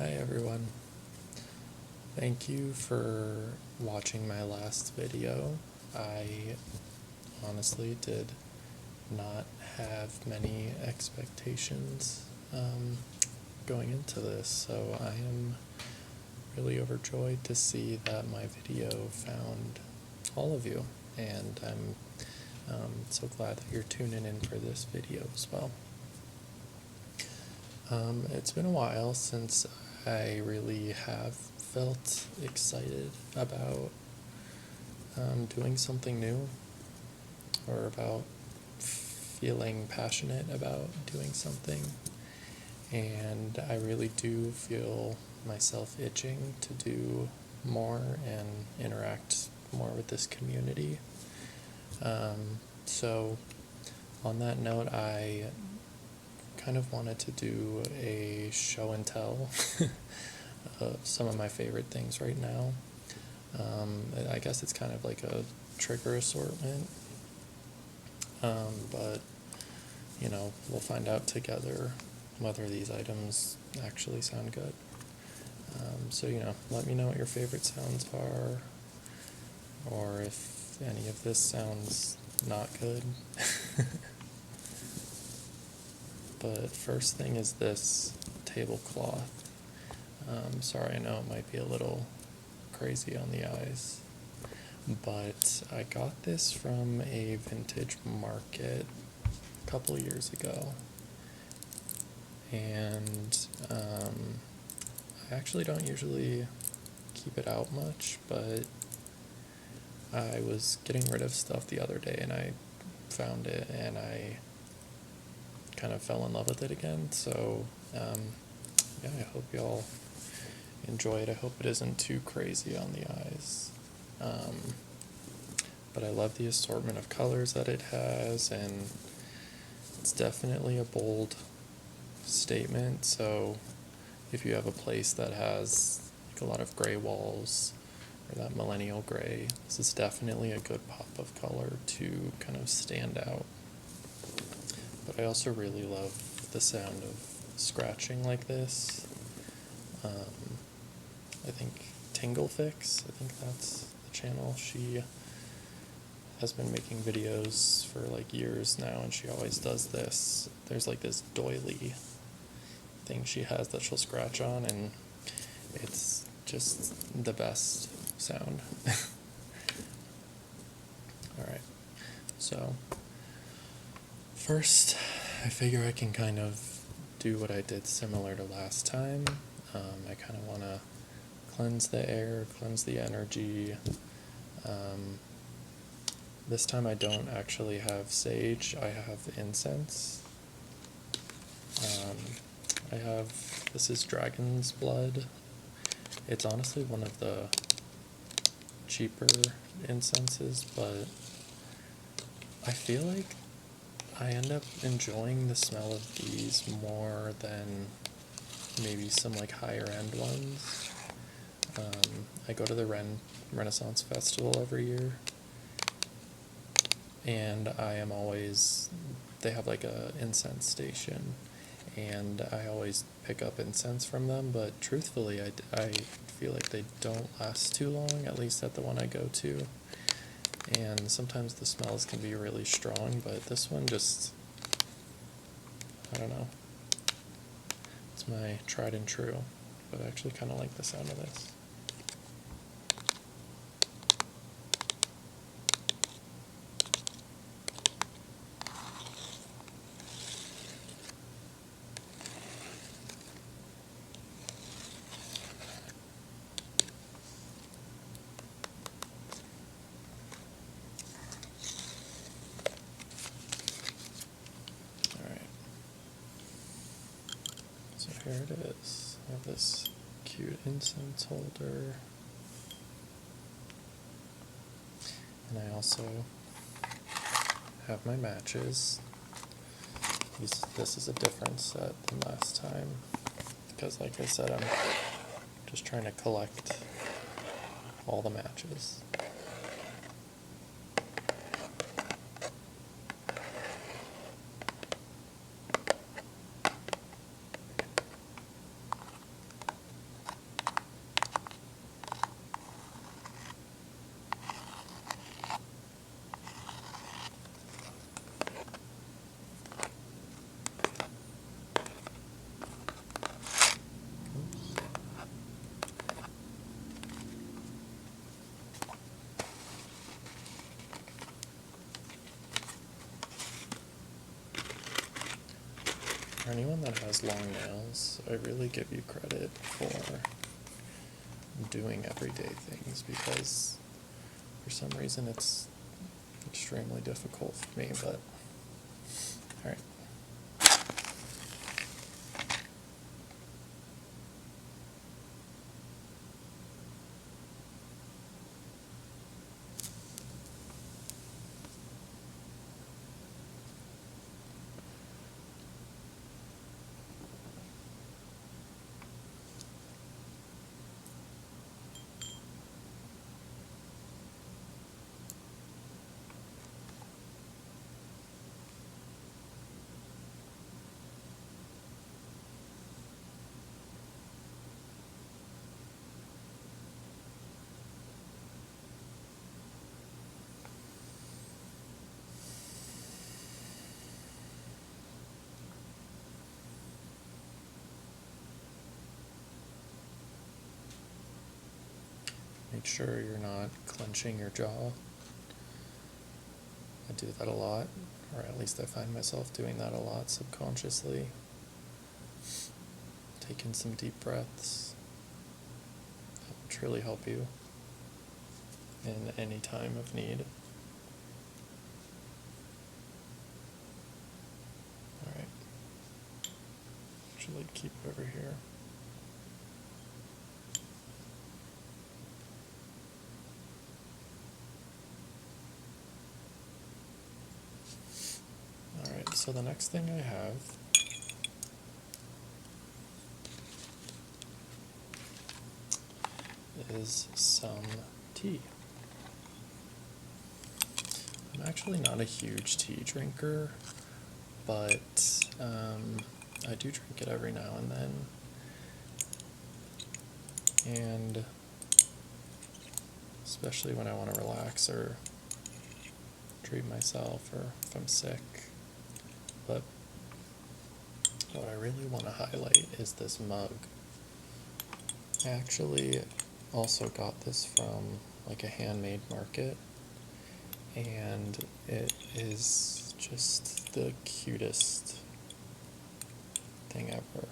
Hi everyone. Thank you for watching my last video. I honestly did not have many expectations going into this, so I am really overjoyed to see that my video found all of you, and I'm so glad that you're tuning in for this video as well. It's been a while since I really have felt excited about doing something new, or about feeling passionate about doing something, and I really do feel myself itching to do more and interact more with this community. So on that note, I kind of wanted to do a show and tell of some of my favorite things right now. I guess it's kind of like a trigger assortment, but you know, we'll find out together whether these items actually sound good. So you know, let me know what your favorite sounds are, or if any of this sounds not good. But first thing is this tablecloth. Sorry, I know it might be a little crazy on the eyes, but I got this from a vintage market a couple years ago, and I actually don't usually keep it out much, but I was getting rid of stuff the other day and I found it and I kind of fell in love with it again. So yeah, I hope y'all enjoy it. I hope it isn't too crazy on the eyes, but I love the assortment of colors that it has, and it's definitely a bold statement. So if you have a place that has like a lot of gray walls, or that millennial gray, this is definitely a good pop of color to kind of stand out. But I also really love the sound of scratching like this. I think Tingle Fix, I think that's the channel. She has been making videos for like years now, and she always does this. There's like this doily thing she has that she'll scratch on, and it's just the best sound. Alright, so first I figure I can kind of do what I did similar to last time. I kind of want to cleanse the air, cleanse the energy. This time I don't actually have sage, I have incense. This is dragon's blood. It's honestly one of the cheaper incenses, but I feel like I end up enjoying the smell of these more than maybe some like higher end ones. I go to the Renaissance Festival every year, and they have like a incense station, and I always pick up incense from them, but truthfully I feel like they don't last too long, at least at the one I go to, and sometimes the smells can be really strong, but this one just, I don't know, it's my tried and true, but I actually kind of like the sound of this. So here it is. I have this cute incense holder, and I also have my matches. This is a different set than last time, because like I said, I'm just trying to collect all the matches. For anyone that has long nails, I really give you credit for doing everyday things, because for some reason it's extremely difficult for me, but alright. Make sure you're not clenching your jaw. I do that a lot, or at least I find myself doing that a lot subconsciously. Take in some deep breaths. That will truly help you in any time of need. Alright. Actually, keep it over here. Alright, so the next thing I have is some tea. I'm actually not a huge tea drinker, but I do drink it every now and then. And especially when I want to relax or treat myself, or if I'm sick. But what I really want to highlight is this mug. I actually also got this from like a handmade market, and it is just the cutest thing ever.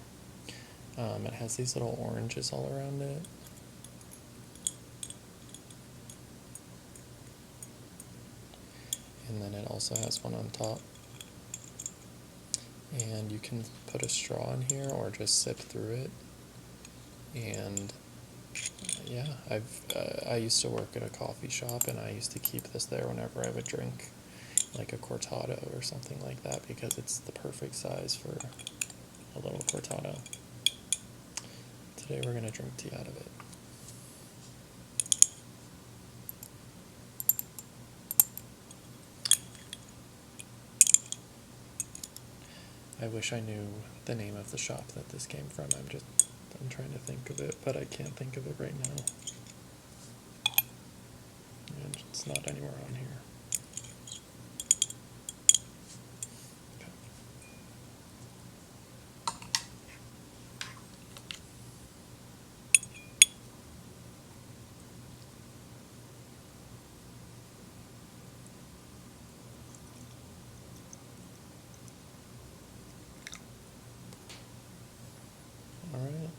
It has these little oranges all around it. And then it also has one on top. And you can put a straw in here or just sip through it. And yeah, I used to work at a coffee shop, and I used to keep this there whenever I would drink like a cortado or something like that, because it's the perfect size for a little cortado. Today we're going to drink tea out of it. I wish I knew the name of the shop that this came from. I'm trying to think of it, but I can't think of it right now. And it's not anywhere on here. Okay. All right.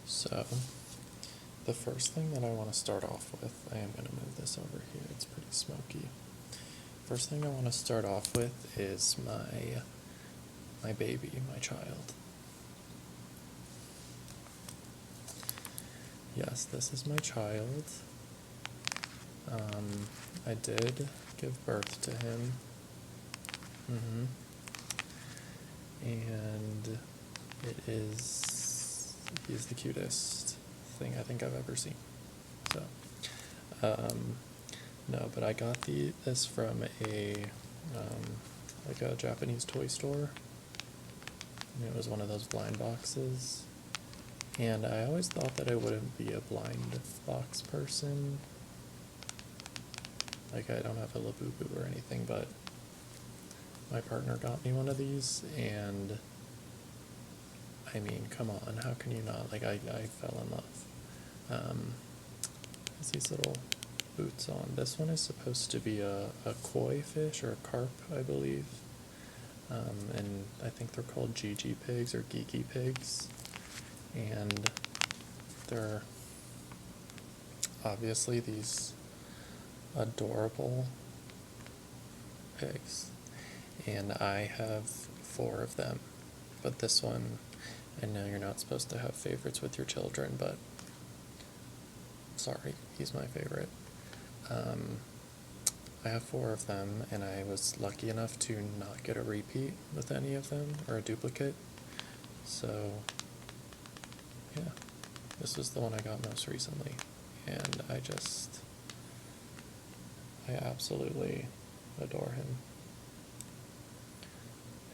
So, the first thing that I want to start off with, I am going to move this over here, it's pretty smoky. First thing I want to start off with is my baby, my child. Yes, this is my child. I did give birth to him. And he's the cutest thing I think I've ever seen. So, no, but I got this from like a Japanese toy store. and it was one of those blind boxes. And I always thought that I wouldn't be a blind box person. Like, I don't have a Labubu or anything, but my partner got me one of these, and I mean, come on, how can you not? Like, I fell in love. Has these little boots on. This one is supposed to be a koi fish, or a carp, I believe. And I think they're called GG pigs or geeky pigs. And they're obviously these adorable pigs. And I have 4 of them. But this one, I know you're not supposed to have favorites with your children, but sorry, he's my favorite. I have 4 of them, and I was lucky enough to not get a repeat with any of them, or a duplicate. So, yeah, this was the one I got most recently, and I absolutely adore him.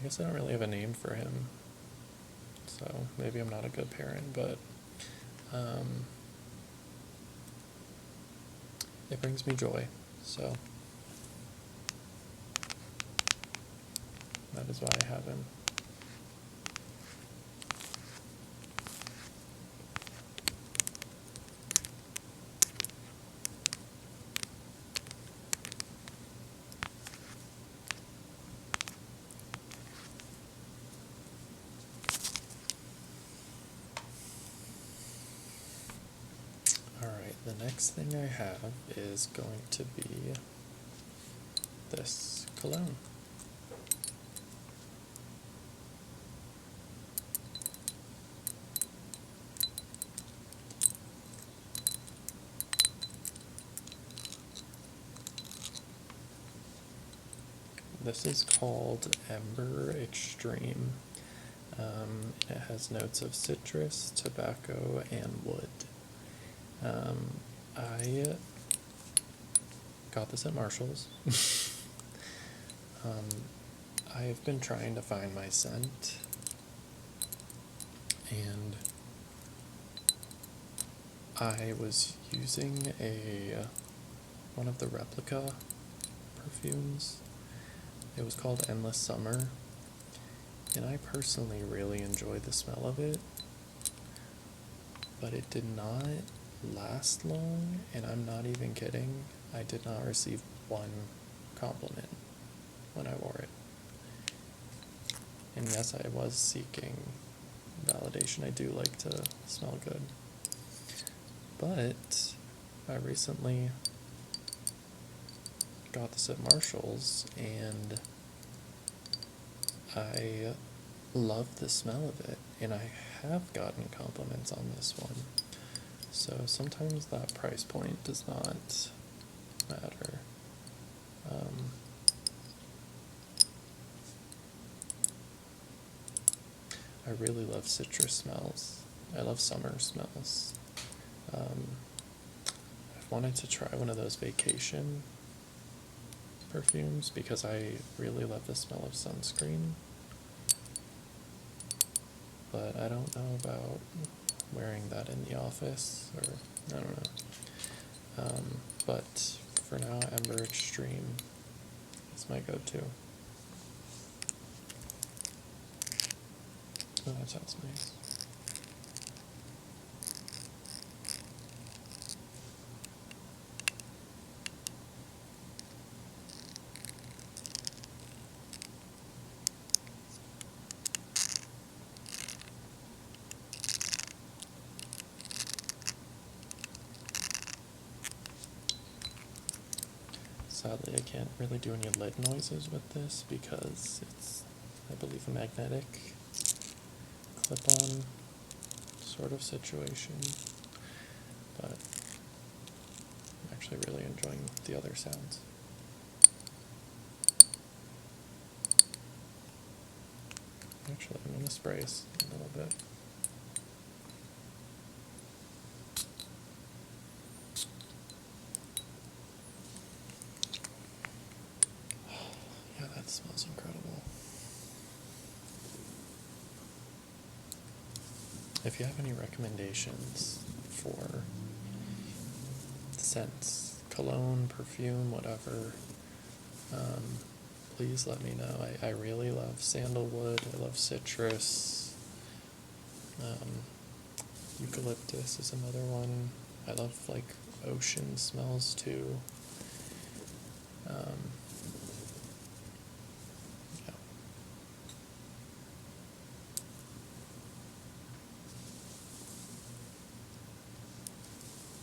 I guess I don't really have a name for him, so maybe I'm not a good parent, but it brings me joy, so that is why I have him. Alright, the next thing I have is going to be this cologne. This is called Ember Extreme. It has notes of citrus, tobacco, and wood. I got this at Marshall's. I have been trying to find my scent, and I was using one of the replica perfumes. It was called Endless Summer, and I personally really enjoyed the smell of it, but it did not last long, and I'm not even kidding. I did not receive one compliment when I wore it. And yes, I was seeking validation. I do like to smell good. But I recently got this at Marshall's, and I love the smell of it, and I have gotten compliments on this one. So sometimes that price point does not matter. I really love citrus smells. I love summer smells. I've wanted to try one of those vacation perfumes because I really love the smell of sunscreen. But I don't know about wearing that in the office, or I don't know. But for now, Ember Extreme is my go-to. Oh, that sounds nice. Sadly, I can't really do any lid noises with this because it's, I believe, a magnetic clip-on sort of situation, but I'm actually really enjoying the other sounds. Actually, I'm going to spray a little bit. Yeah, that smells incredible. if you have any recommendations for scents, cologne, perfume, whatever, please let me know. I really love sandalwood, I love citrus, eucalyptus is another one. I love like ocean smells too. Yeah.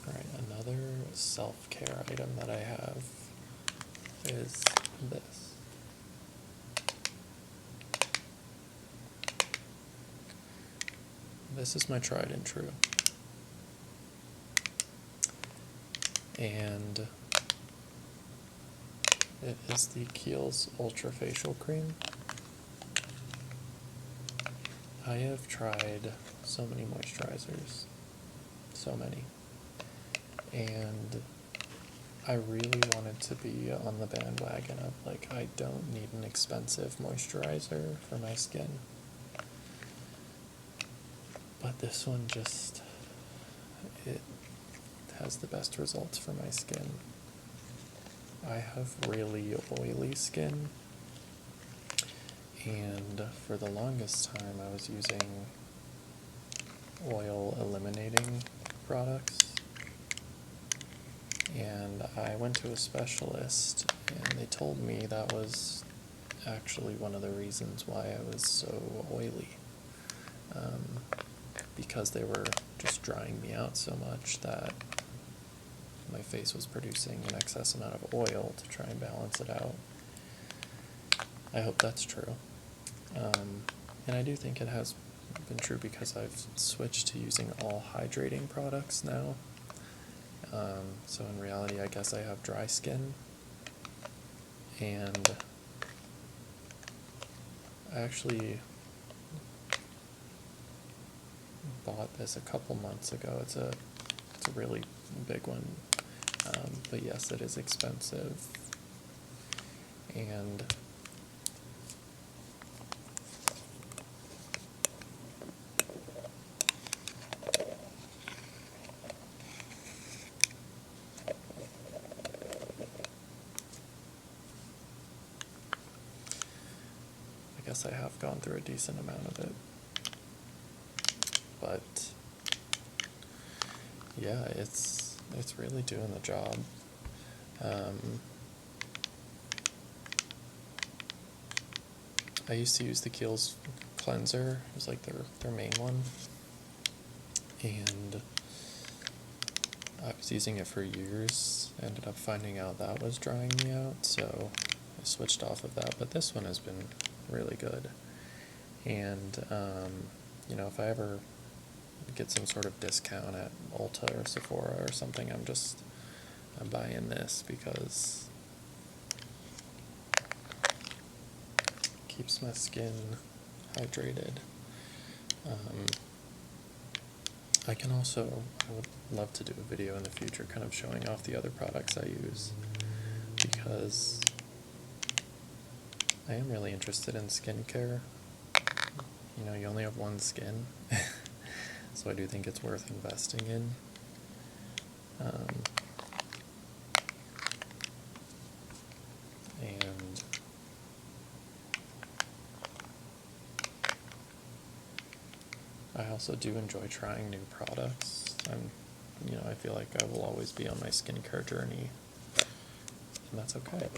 Alright, another self-care item that I have is this. This is my tried and true. And it is the Kiehl's Ultra Facial Cream. I have tried so many moisturizers, so many, and I really wanted to be on the bandwagon of like, I don't need an expensive moisturizer for my skin. But this one just, it has the best results for my skin. I have really oily skin, and for the longest time I was using oil eliminating products, and I went to a specialist and they told me that was actually one of the reasons why I was so oily, because they were just drying me out so much that my face was producing an excess amount of oil to try and balance it out. I hope that's true. And I do think it has been true because I've switched to using all hydrating products now. So in reality, I guess I have dry skin. And I actually bought this a couple months ago. It's a really big one. But yes, it is expensive. And I guess I have gone through a decent amount of it. But yeah, it's really doing the job. I used to use the Kiehl's cleanser. It was like their main one, and I was using it for years. Ended up finding out that was drying me out, so I switched off of that. But this one has been really good. And you know, if I ever get some sort of discount at Ulta or Sephora or something, I'm buying this because it keeps my skin hydrated. I would love to do a video in the future kind of showing off the other products I use, because I am really interested in skincare. You know, you only have one skin, so I do think it's worth investing in. And I also do enjoy trying new products. I feel like I will always be on my skincare journey, and that's okay.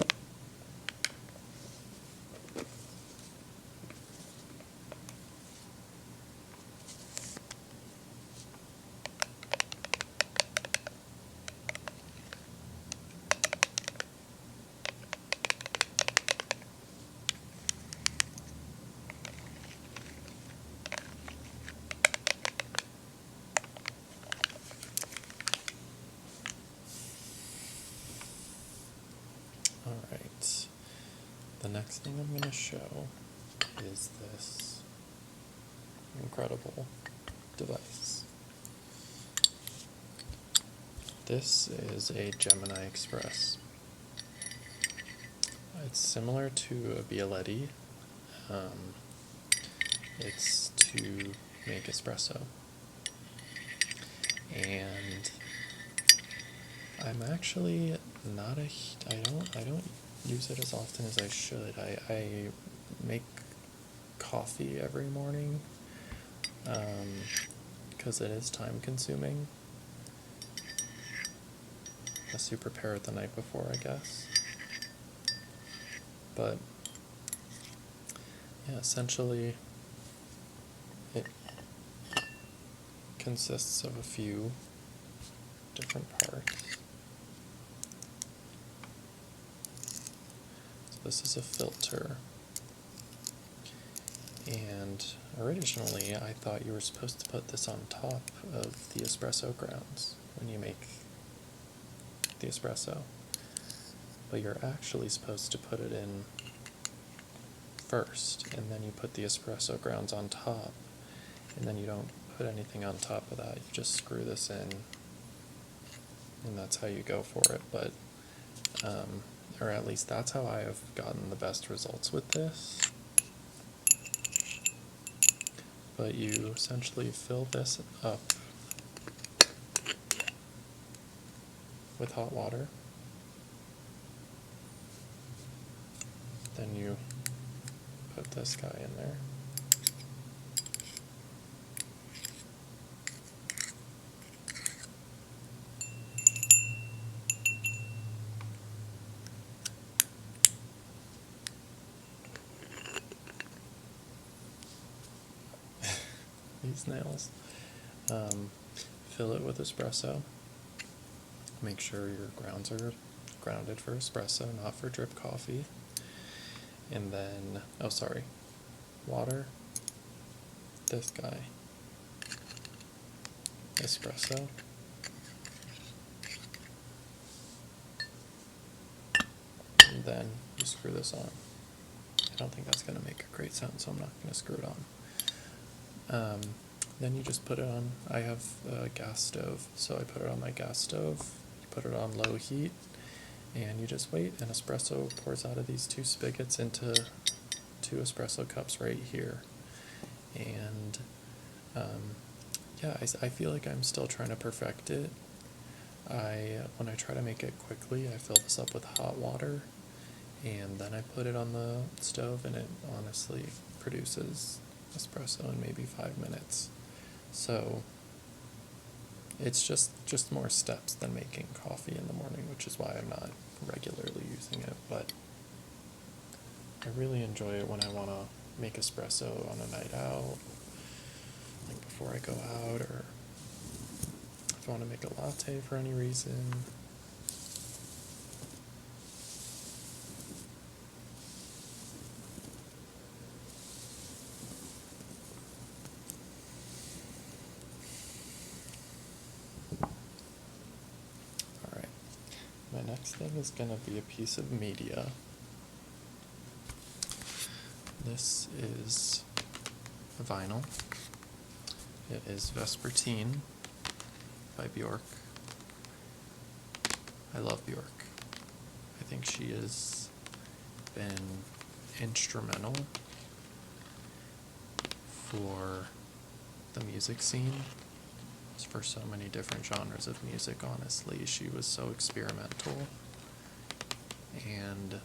Alright, the next thing I'm going to show is this incredible device. This is a Gemini Express. It's similar to a Bialetti. It's to make espresso. and I'm actually not I don't use it as often as I should. I make coffee every morning, because it is time consuming, unless you prepare it the night before, I guess. But yeah, essentially it consists of a few different parts. So this is a filter, and originally I thought you were supposed to put this on top of the espresso grounds when you make the espresso, but you're actually supposed to put it in first, and then you put the espresso grounds on top, and then you don't put anything on top of that. You just screw this in, and that's how you go for it. But or at least that's how I have gotten the best results with this. But you essentially fill this up with hot water, then you put this guy in there. These nails. Fill it with espresso. Make sure your grounds are grounded for espresso, not for drip coffee. And then, oh sorry, water, this guy, espresso, and then you screw this on. I don't think that's going to make a great sound, so I'm not going to screw it on. Then you just put it on. I have a gas stove, so I put it on my gas stove. You put it on low heat, and you just wait, and espresso pours out of these two spigots into 2 espresso cups right here. And yeah, I feel like I'm still trying to perfect it. When I try to make it quickly, I fill this up with hot water, and then I put it on the stove, and it honestly produces espresso in maybe 5 minutes. So it's just more steps than making coffee in the morning, which is why I'm not regularly using it. But I really enjoy it when I want to make espresso on a night out, like before I go out, or if I want to make a latte for any reason. Alright, my next thing is going to be a piece of media. This is a vinyl. It is Vespertine by Bjork. I love Bjork. I think she has been instrumental for the music scene, for so many different genres of music, honestly. She was so experimental, and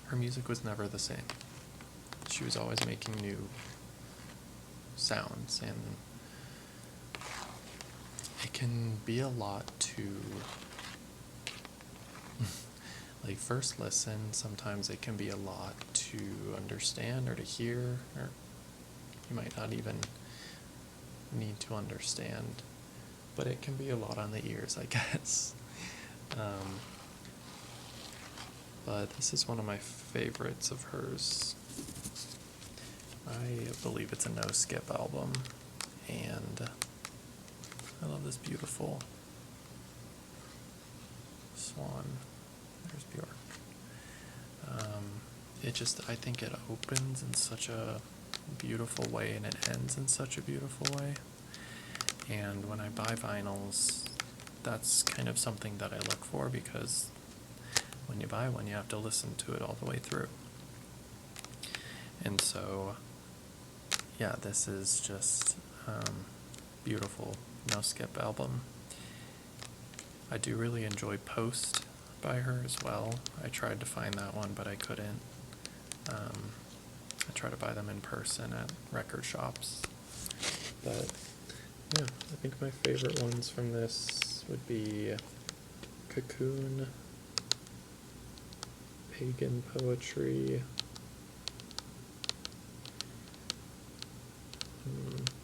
her music was never the same. She was always making new sounds, and it can be a lot to like first listen. Sometimes it can be a lot to understand or to hear, or you might not even need to understand, but it can be a lot on the ears, I guess. But this is one of my favorites of hers. I believe it's a no-skip album, and I love this beautiful swan. There's Bjork. I think it opens in such a beautiful way, and it ends in such a beautiful way. And when I buy vinyls, that's kind of something that I look for, because when you buy one, you have to listen to it all the way through. And so, yeah, this is just beautiful no skip album. I do really enjoy Post by her as well. I tried to find that one, but I couldn't. I try to buy them in person at record shops. But yeah, I think my favorite ones from this would be Cocoon, Pagan Poetry,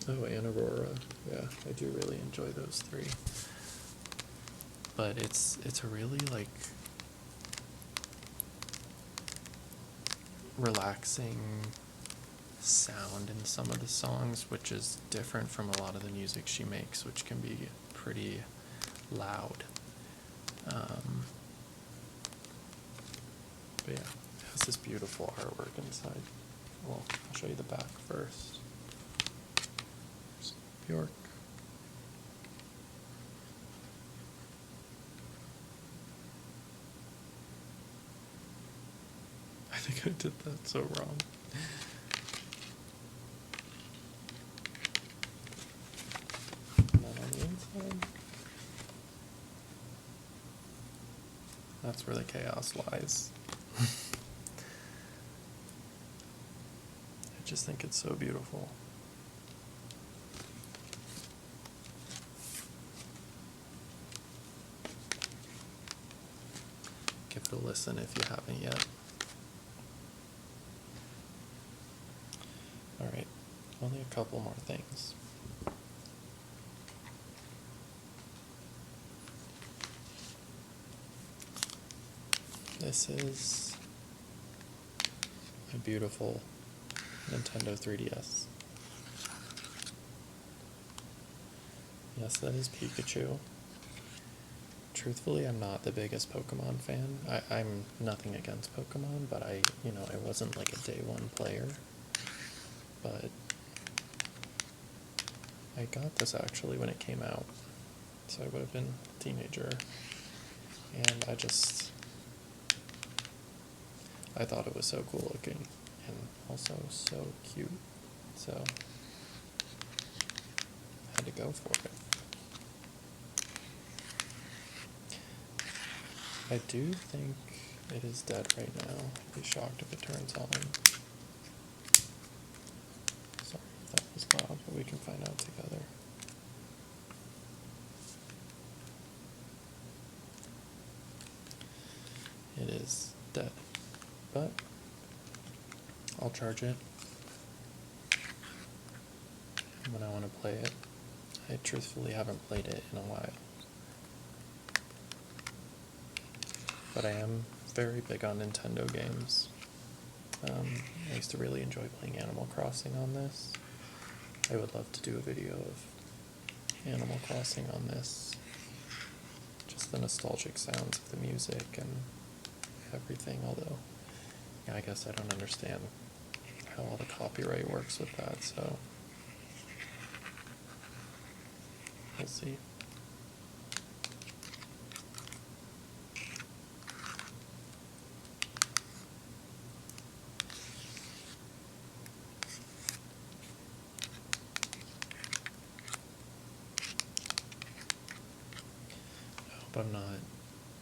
and Aurora. Yeah, I do really enjoy those three. But it's a really like relaxing sound in some of the songs, which is different from a lot of the music she makes, which can be pretty loud. But yeah, it has this beautiful artwork inside. Well, I'll show you the back first. There's Bjork. I think I did that so wrong. And then on the inside, that's where the chaos lies. I just think it's so beautiful. Give it a listen if you haven't yet. Alright, only a couple more things. This is a beautiful Nintendo 3DS. Yes, that is Pikachu. Truthfully, I'm not the biggest Pokemon fan. I'm nothing against Pokemon, but I wasn't like a day one player. But I got this actually when it came out, so I would have been a teenager, and I thought it was so cool looking, and also so cute, so I had to go for it. I do think it is dead right now. I'd be shocked if it turns on. Sorry if that was loud, but we can find out together. It is dead, but I'll charge it when I want to play it. I truthfully haven't played it in a while, but I am very big on Nintendo games. I used to really enjoy playing Animal Crossing on this. I would love to do a video of Animal Crossing on this. Just the nostalgic sounds of the music and everything, although I guess I don't understand how all the copyright works with that, so we'll see. I hope I'm not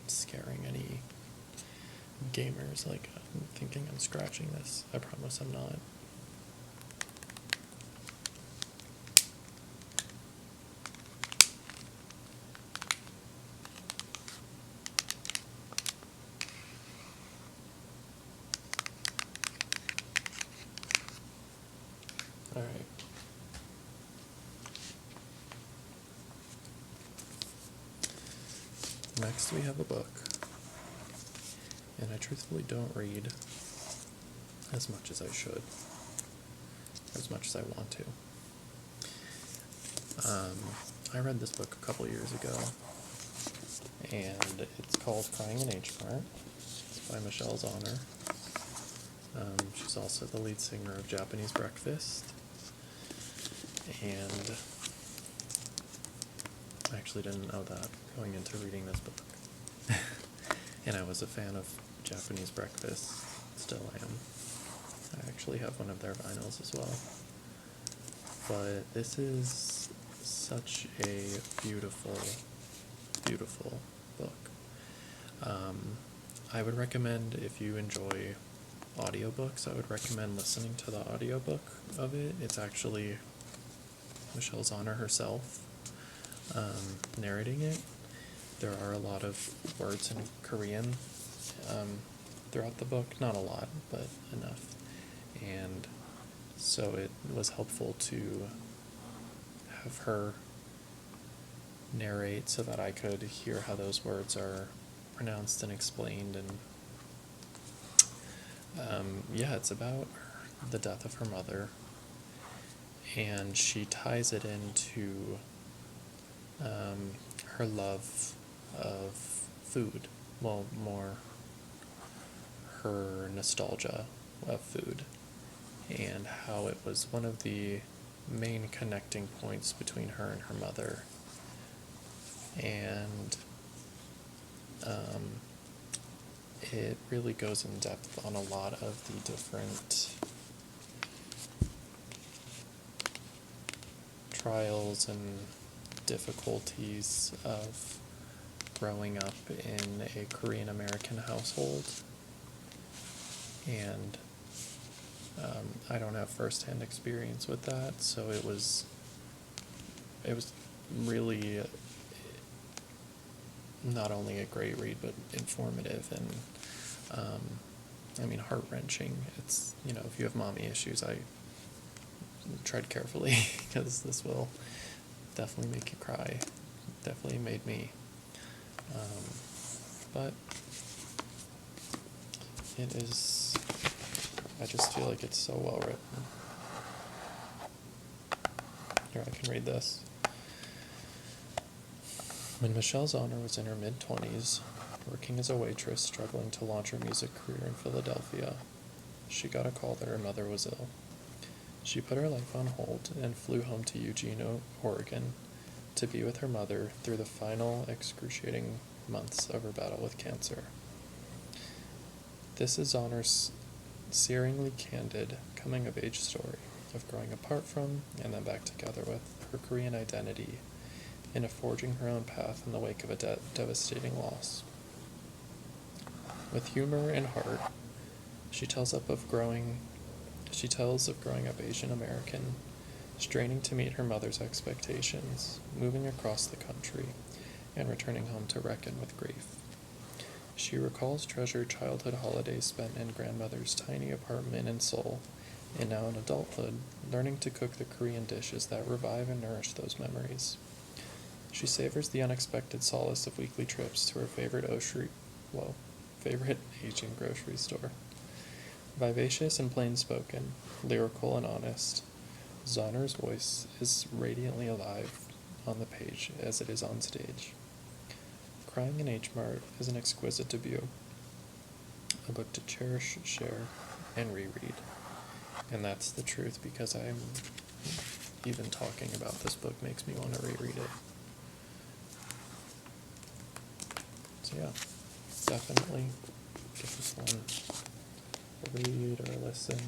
scaring any gamers, like I'm thinking I'm scratching this. I promise I'm not. Alright. Next we have a book. And I truthfully don't read as much as I should, as much as I want to. I read this book a couple years ago, and it's called Crying in H Mart. It's by Michelle Zauner. She's also the lead singer of Japanese Breakfast, and I actually didn't know that going into reading this book. And I was a fan of Japanese Breakfast, still am. I actually have one of their vinyls as well. But this is such a beautiful, beautiful book. I would recommend, if you enjoy audiobooks, I would recommend listening to the audiobook of it. It's actually Michelle Zauner herself narrating it. There are a lot of words in Korean throughout the book. Not a lot, but enough. And so it was helpful to have her narrate so that I could hear how those words are pronounced and explained. And yeah, it's about the death of her mother, and she ties it into her love of food. Well, more her nostalgia of food, and how it was one of the main connecting points between her and her mother. And it really goes in depth on a lot of the different trials and difficulties of growing up in a Korean American household. And I don't have firsthand experience with that, so it was really not only a great read, but informative and heart-wrenching. It's, if you have mommy issues, I tread carefully because this will definitely make you cry. Definitely made me. But it is, I just feel like it's so well written. Here, I can read this. When Michelle Zauner was in her mid-20s, working as a waitress struggling to launch her music career in Philadelphia, she got a call that her mother was ill. She put her life on hold and flew home to Eugene, Oregon, to be with her mother through the final excruciating months of her battle with cancer. This is Zauner's searingly candid coming-of-age story of growing apart from and then back together with her Korean identity, and of forging her own path in the wake of a devastating loss. With humor and heart, she tells of growing up Asian American, straining to meet her mother's expectations, moving across the country, and returning home to reckon with grief. She recalls treasured childhood holidays spent in grandmother's tiny apartment in Seoul, and now in adulthood, learning to cook the Korean dishes that revive and nourish those memories. She savors the unexpected solace of weekly trips to her favorite Asian grocery store. Vivacious and plain-spoken, lyrical and honest, Zauner's voice is radiantly alive on the page as it is on stage. Crying in H Mart is an exquisite debut, a book to cherish, share, and reread. And that's the truth, because even talking about this book makes me want to reread it. So yeah, definitely give this one a read or a listen.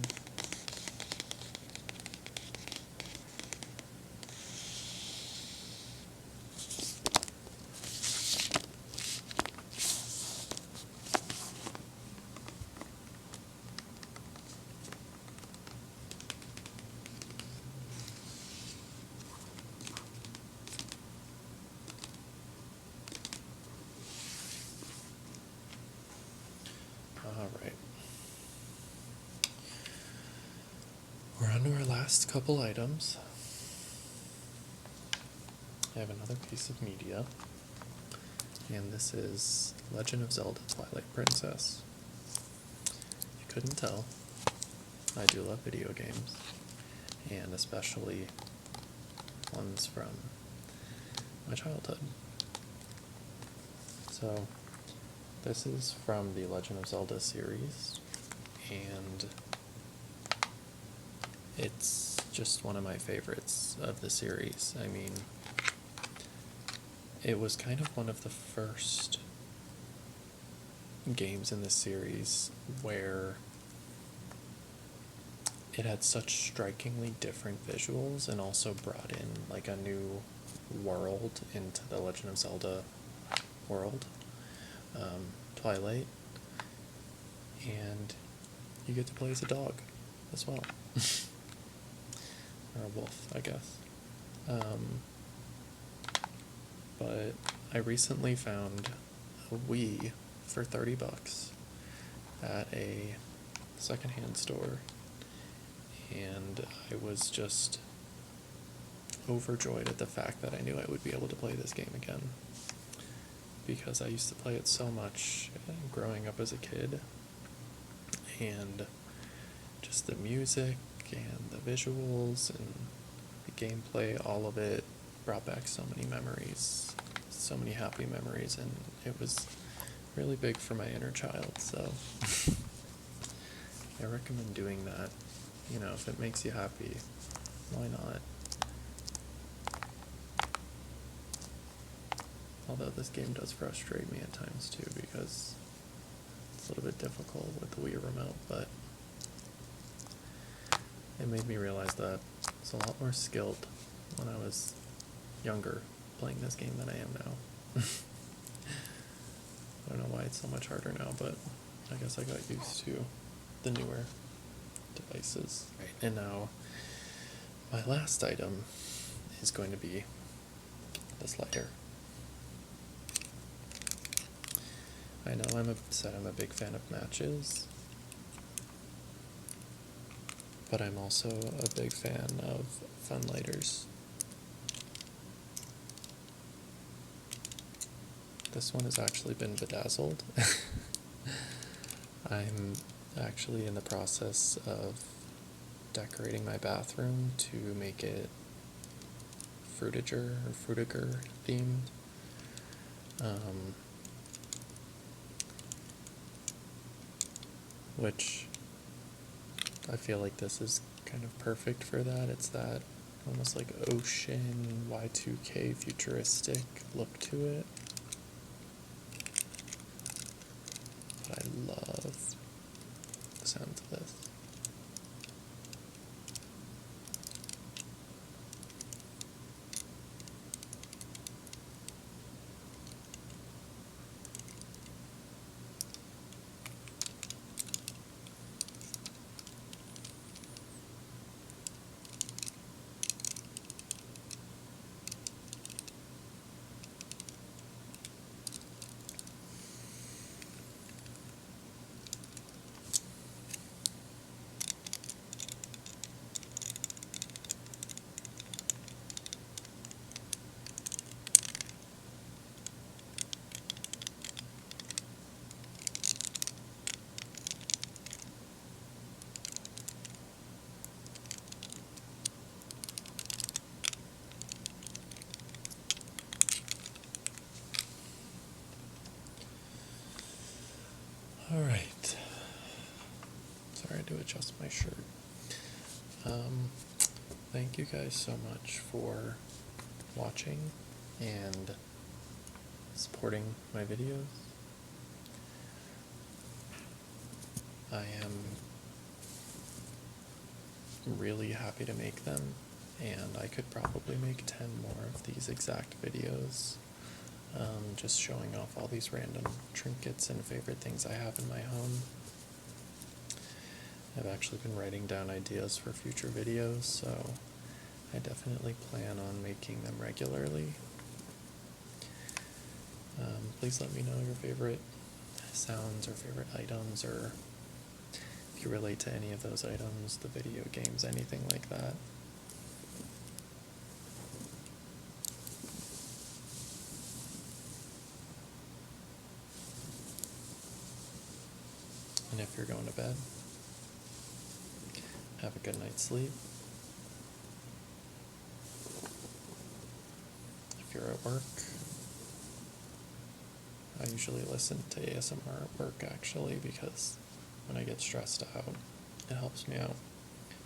Alright. We're on to our last couple items. I have another piece of media, and this is Legend of Zelda Twilight Princess. If you couldn't tell, I do love video games, and especially ones from my childhood. So, this is from the Legend of Zelda series, and it's just one of my favorites of the series. I mean, it was kind of one of the first games in the series where it had such strikingly different visuals and also brought in like a new world into the Legend of Zelda world, Twilight, and you get to play as a dog as well. Or a wolf, I guess. But I recently found a Wii for $30 at a secondhand store, and I was just overjoyed at the fact that I knew I would be able to play this game again, because I used to play it so much growing up as a kid, and just the music and the visuals and the gameplay, all of it brought back so many memories, so many happy memories, and it was really big for my inner child, so I recommend doing that. You know, if it makes you happy, why not? Although this game does frustrate me at times too, because it's a little bit difficult with the Wii remote, but it made me realize that I was a lot more skilled when I was younger playing this game than I am now. I don't know why it's so much harder now, but I guess I got used to the newer devices. Right, and now my last item is going to be this lighter. I know I'm a big fan of matches, but I'm also a big fan of fun lighters. This one has actually been bedazzled. I'm actually in the process of decorating my bathroom to make it fruitiger themed. Which I feel like this is kind of perfect for that. It's that almost like ocean Y2K futuristic look to it. But I love the sound of this. Alright. Sorry, I had to adjust my shirt. Thank you guys so much for watching and supporting my videos. I am really happy to make them, and I could probably make 10 more of these exact videos, just showing off all these random trinkets and favorite things I have in my home. I've actually been writing down ideas for future videos, so I definitely plan on making them regularly. Please let me know your favorite sounds or favorite items, or if you relate to any of those items, the video games, anything like that. And if you're going to bed, have a good night's sleep. If you're at work, I usually listen to ASMR at work actually, because when I get stressed out, it helps me out.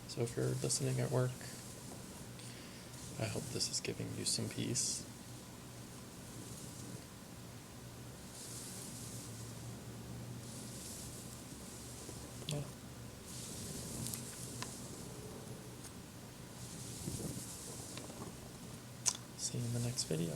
So if you're listening at work, I hope this is giving you some peace. Yeah. see you in the next video.